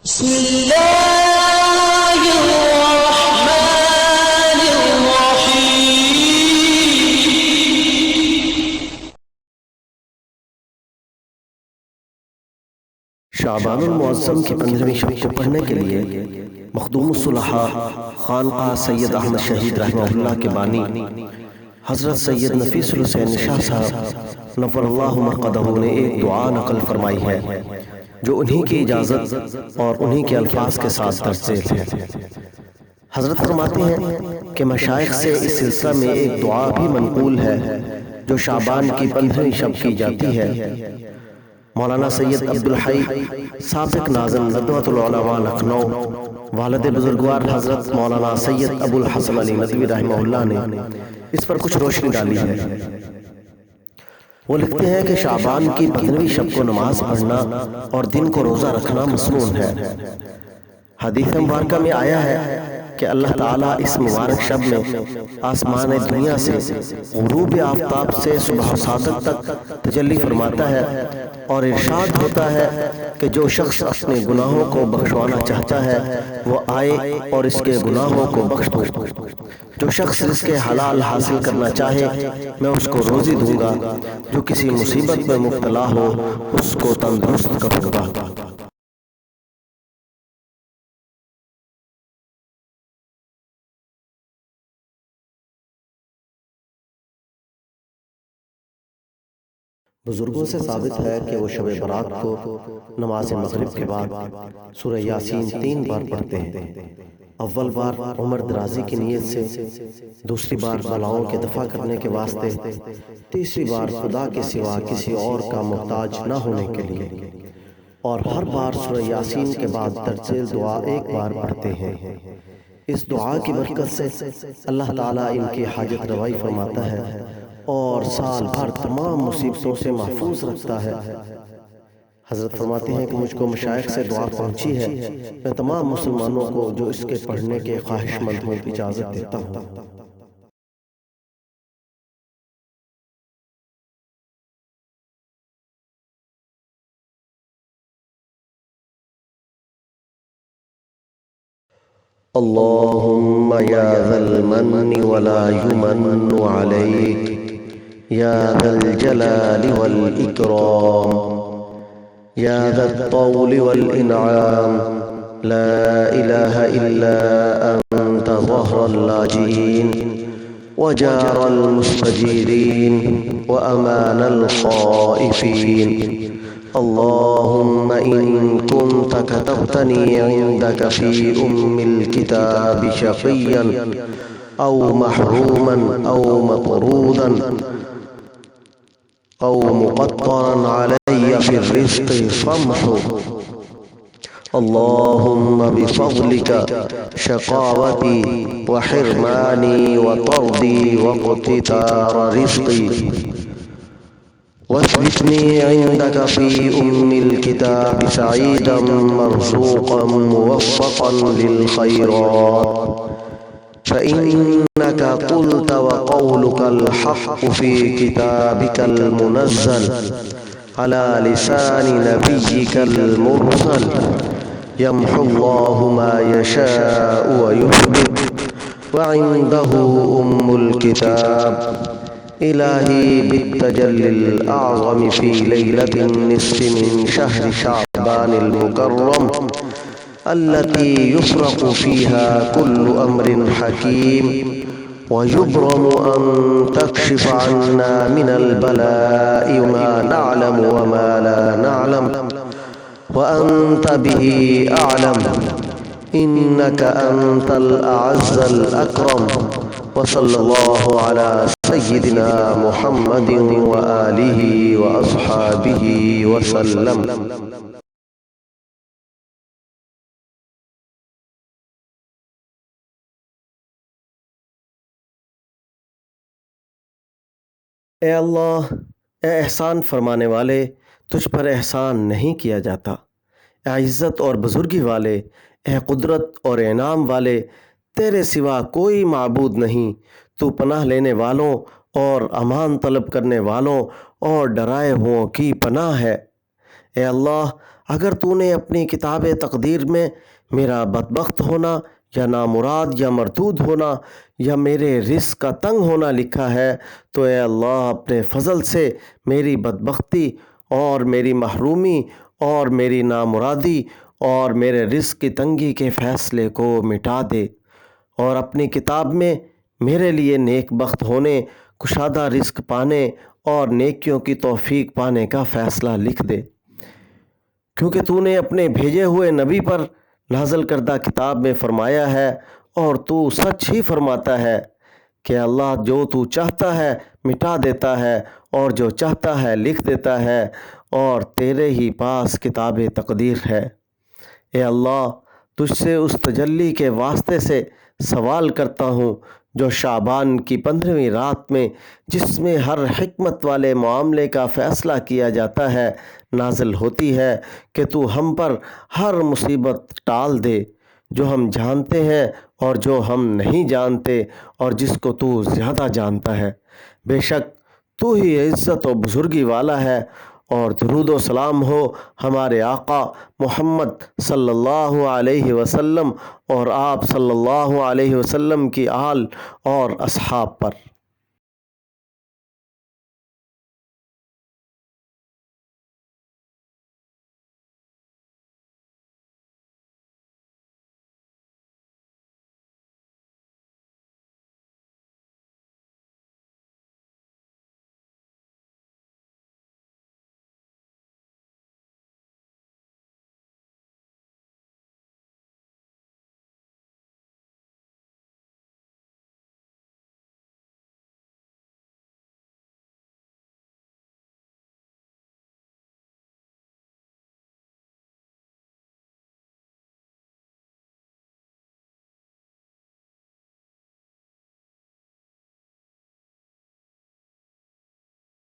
بسم الله الرحمن الرحيم. شعبان المعظم کی 15ویں شب کو پڑھنے کے لیے مخدوم الصلحاء خانقاہ سید احمد شہید رحمہ اللہ کے بانی حضرت سید نفیس الحسین شاہ صاحب نفر اللہ مرقدہ نے ایک دعا نقل فرمائی ہے جو انہی کی اجازت اور انہی کے الفاظ کے ساتھ درج ذیل ہے۔ حضرت فرماتے ہیں کہ مشائخ سے اس سلسلہ میں ایک دعا بھی منقول ہے جو شعبان کی 15ویں شب کی جاتی ہے۔ مولانا سید عبدالحی سابق ناظم ندوۃ العلماء لکھنؤ والد بزرگوار حضرت مولانا سید ابو الحسن علی ندوی رحمہ اللہ نے اس پر کچھ روشنی ڈالی ہے۔ وہ لکھتے ہیں کہ شعبان کی 15ویں شب کو نماز پڑھنا اور دن کو روزہ رکھنا مسنون ہے۔ حدیث مبارکہ میں آیا ہے کہ اللہ تعالیٰ اس مبارک شب میں آسمان دنیا سے غروب آفتاب سے صبح صادق تک تجلی فرماتا ہے اور ارشاد ہوتا ہے کہ جو شخص اپنے گناہوں کو بخشوانا چاہتا ہے وہ آئے اور اس کے گناہوں کو بخش دو۔ جو شخص رزق حلال حاصل کرنا چاہے میں اس کو روزی دوں گا، جو کسی مصیبت میں مبتلا ہو اس کو تندرست کروں گا۔ بزرگوں سے ثابت ہے کہ وہ شب برات کو نماز مغرب کے بعد سورہ یاسین 3 بار پڑھتے ہیں۔ اول بار عمر درازی کی نیت سے، دوسری بار بلاؤں کے دفع کرنے کے واسطے، تیسری بار خدا کے سوا کسی اور کا محتاج نہ ہونے کے لیے، اور ہر بار سورہ یاسین کے بعد درج ذیل دعا ایک بار پڑھتے ہیں۔ اس دعا کی برکت سے اللہ تعالیٰ ان کی حاجت روائی فرماتا ہے اور سال بھر تمام مصیبتوں سے محفوظ رکھتا ہے۔ حضرت فرماتے ہیں کہ مجھ کو مشائخ سے دعا پہنچی ہے، میں تمام مسلمانوں کو جو اس کے پڑھنے کے خواہش مند ہوں اجازت دیتا ہوں۔ اللهم يا ذا المن ولا يمن عليك يا ذا الجلال والإكرام يا ذا الطول والإنعام لا إله إلا أنت ظهر اللاجئين وجار المستجيرين وأمان الخائفين اللهم إن كنت كتبتني عندك في الكتاب شقيا أو محروما أو مطرودا أو مقطرا علي في الرزق فامحو اللهم بفضلك شقاوتي وحرماني وطردي واقتتار رزقي واثبتني عندك في الكتاب سعيدا مرزوقا موفقا للخيرات فإنك قلت وقولك الحق في كتابك المنزل على لسان نبيك المرسل يمحو الله ما يشاء ويثبت وعنده الكتاب إلهي بالتجلي الأعظم في ليلة النصف من شهر شعبان المكرم التي يفرق فيها كل أمر حكيم ويبرم أن تكشف عنا من البلاء ما نعلم وما لا نعلم وأنت به أعلم إنك أنت الأعز الأكرم وصلى الله على سيدنا محمد وآله وأصحابه وسلم۔ اے اللہ، اے احسان فرمانے والے، تجھ پر احسان نہیں کیا جاتا۔ اے عزت اور بزرگی والے، اے قدرت اور انعام والے، تیرے سوا کوئی معبود نہیں۔ تو پناہ لینے والوں اور امان طلب کرنے والوں اور ڈرائے ہوں کی پناہ ہے۔ اے اللہ، اگر تو نے اپنی کتاب تقدیر میں میرا بدبخت ہونا یا نامراد یا مردود ہونا یا میرے رزق کا تنگ ہونا لکھا ہے تو اے اللہ اپنے فضل سے میری بدبختی اور میری محرومی اور میری نامرادی اور میرے رزق کی تنگی کے فیصلے کو مٹا دے، اور اپنی کتاب میں میرے لیے نیک بخت ہونے، کشادہ رزق پانے اور نیکیوں کی توفیق پانے کا فیصلہ لکھ دے، کیونکہ تو نے اپنے بھیجے ہوئے نبی پر نازل کردہ کتاب میں فرمایا ہے، اور تو سچ ہی فرماتا ہے کہ اللہ جو تو چاہتا ہے مٹا دیتا ہے اور جو چاہتا ہے لکھ دیتا ہے، اور تیرے ہی پاس کتاب تقدیر ہے۔ اے اللہ، تجھ سے اس تجلی کے واسطے سے سوال کرتا ہوں جو شعبان کی 15ویں رات میں، جس میں ہر حکمت والے معاملے کا فیصلہ کیا جاتا ہے، نازل ہوتی ہے، کہ تو ہم پر ہر مصیبت ٹال دے، جو ہم جانتے ہیں اور جو ہم نہیں جانتے، اور جس کو تو زیادہ جانتا ہے۔ بے شک تو ہی عزت و بزرگی والا ہے، اور درود و سلام ہو ہمارے آقا محمد صلی اللہ علیہ وسلم اور آپ صلی اللہ علیہ وسلم کی آل اور اصحاب پر۔